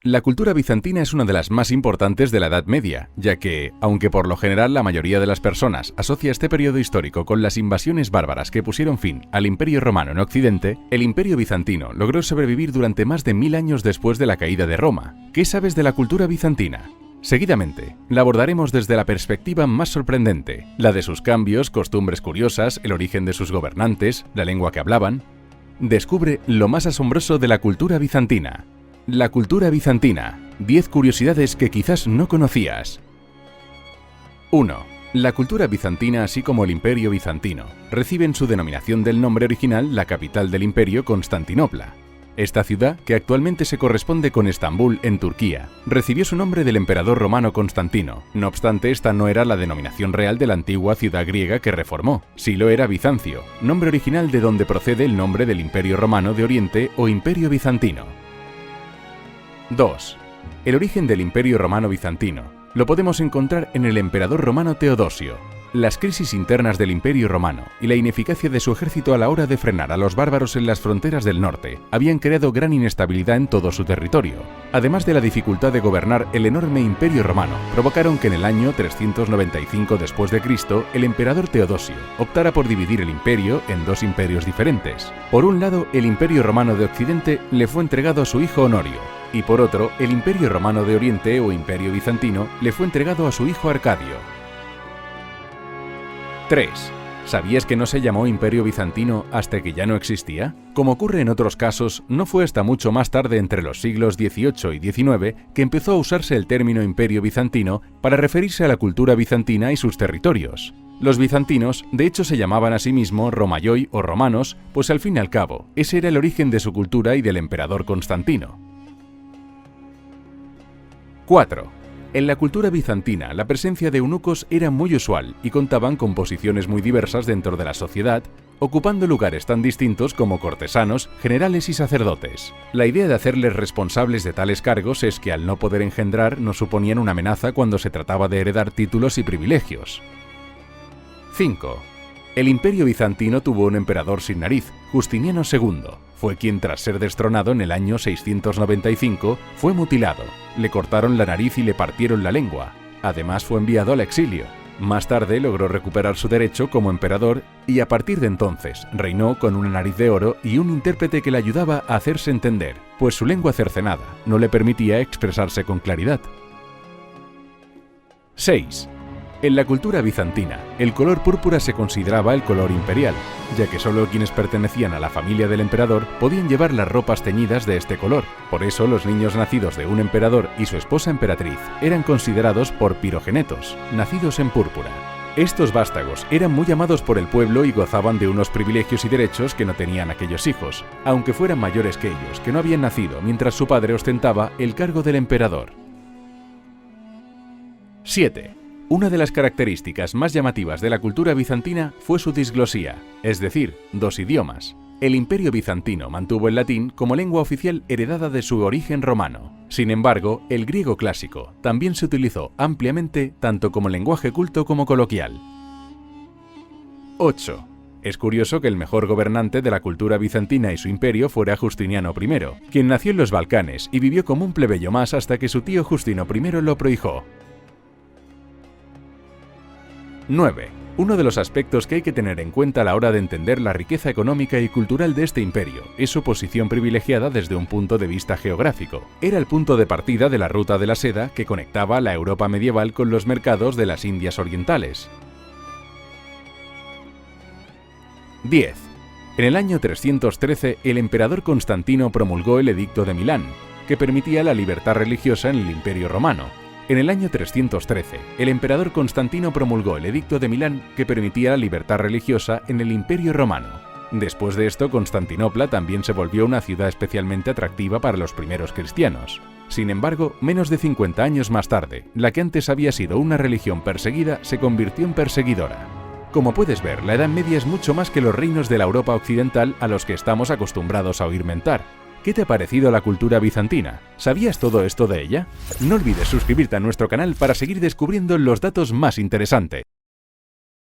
La cultura bizantina es una de las más importantes de la Edad Media, ya que, aunque por lo general la mayoría de las personas asocia este periodo histórico con las invasiones bárbaras que pusieron fin al Imperio Romano en Occidente, el Imperio Bizantino logró sobrevivir durante más de 1000 años después de la caída de Roma. ¿Qué sabes de la cultura bizantina? Seguidamente, la abordaremos desde la perspectiva más sorprendente, la de sus cambios, costumbres curiosas, el origen de sus gobernantes, la lengua que hablaban. Descubre lo más asombroso de la cultura bizantina. La cultura bizantina. 10 curiosidades que quizás no conocías. 1. La cultura bizantina, así como el Imperio Bizantino, reciben su denominación del nombre original la capital del imperio, Constantinopla. Esta ciudad, que actualmente se corresponde con Estambul, en Turquía, recibió su nombre del emperador romano Constantino. No obstante, esta no era la denominación real de la antigua ciudad griega que reformó. Sí lo era Bizancio, nombre original de donde procede el nombre del Imperio Romano de Oriente o Imperio Bizantino. 2. El origen del Imperio Romano Bizantino lo podemos encontrar en el emperador romano Teodosio. Las crisis internas del Imperio Romano y la ineficacia de su ejército a la hora de frenar a los bárbaros en las fronteras del norte habían creado gran inestabilidad en todo su territorio. Además de la dificultad de gobernar el enorme Imperio Romano, provocaron que en el año 395 después de Cristo el emperador Teodosio optara por dividir el imperio en dos imperios diferentes. Por un lado, el Imperio Romano de Occidente le fue entregado a su hijo Honorio, y por otro, el Imperio Romano de Oriente o Imperio Bizantino le fue entregado a su hijo Arcadio. 3. ¿Sabías que no se llamó Imperio Bizantino hasta que ya no existía? Como ocurre en otros casos, no fue hasta mucho más tarde, entre los siglos XVIII y XIX, que empezó a usarse el término Imperio Bizantino para referirse a la cultura bizantina y sus territorios. Los bizantinos, de hecho, se llamaban a sí mismos Romaioi o romanos, pues al fin y al cabo, ese era el origen de su cultura y del emperador Constantino. 4. En la cultura bizantina, la presencia de eunucos era muy usual y contaban con posiciones muy diversas dentro de la sociedad, ocupando lugares tan distintos como cortesanos, generales y sacerdotes. La idea de hacerles responsables de tales cargos es que al no poder engendrar no suponían una amenaza cuando se trataba de heredar títulos y privilegios. 5. El Imperio Bizantino tuvo un emperador sin nariz, Justiniano II. Fue quien, tras ser destronado en el año 695, fue mutilado. Le cortaron la nariz y le partieron la lengua. Además, fue enviado al exilio. Más tarde logró recuperar su derecho como emperador y a partir de entonces reinó con una nariz de oro y un intérprete que le ayudaba a hacerse entender, pues su lengua cercenada no le permitía expresarse con claridad. 6. En la cultura bizantina, el color púrpura se consideraba el color imperial, ya que solo quienes pertenecían a la familia del emperador podían llevar las ropas teñidas de este color. Por eso, los niños nacidos de un emperador y su esposa emperatriz eran considerados por pirogenetos, nacidos en púrpura. Estos vástagos eran muy amados por el pueblo y gozaban de unos privilegios y derechos que no tenían aquellos hijos, aunque fueran mayores que ellos, que no habían nacido mientras su padre ostentaba el cargo del emperador. 7. Una de las características más llamativas de la cultura bizantina fue su disglosía, es decir, dos idiomas. El Imperio Bizantino mantuvo el latín como lengua oficial heredada de su origen romano. Sin embargo, el griego clásico también se utilizó ampliamente tanto como lenguaje culto como coloquial. 8. Es curioso que el mejor gobernante de la cultura bizantina y su imperio fuera Justiniano I, quien nació en los Balcanes y vivió como un plebeyo más hasta que su tío Justino I lo prohijó. 9. Uno de los aspectos que hay que tener en cuenta a la hora de entender la riqueza económica y cultural de este imperio es su posición privilegiada desde un punto de vista geográfico. Era el punto de partida de la ruta de la seda que conectaba la Europa medieval con los mercados de las Indias orientales. 10. En el año 313, el emperador Constantino promulgó el Edicto de Milán, que permitía la libertad religiosa en el Imperio Romano. En el año 313, el emperador Constantino promulgó el Edicto de Milán que permitía la libertad religiosa en el Imperio Romano. Después de esto, Constantinopla también se volvió una ciudad especialmente atractiva para los primeros cristianos. Sin embargo, menos de 50 años más tarde, la que antes había sido una religión perseguida se convirtió en perseguidora. Como puedes ver, la Edad Media es mucho más que los reinos de la Europa occidental a los que estamos acostumbrados a oír mentar. ¿Qué te ha parecido la cultura bizantina? ¿Sabías todo esto de ella? No olvides suscribirte a nuestro canal para seguir descubriendo los datos más interesantes.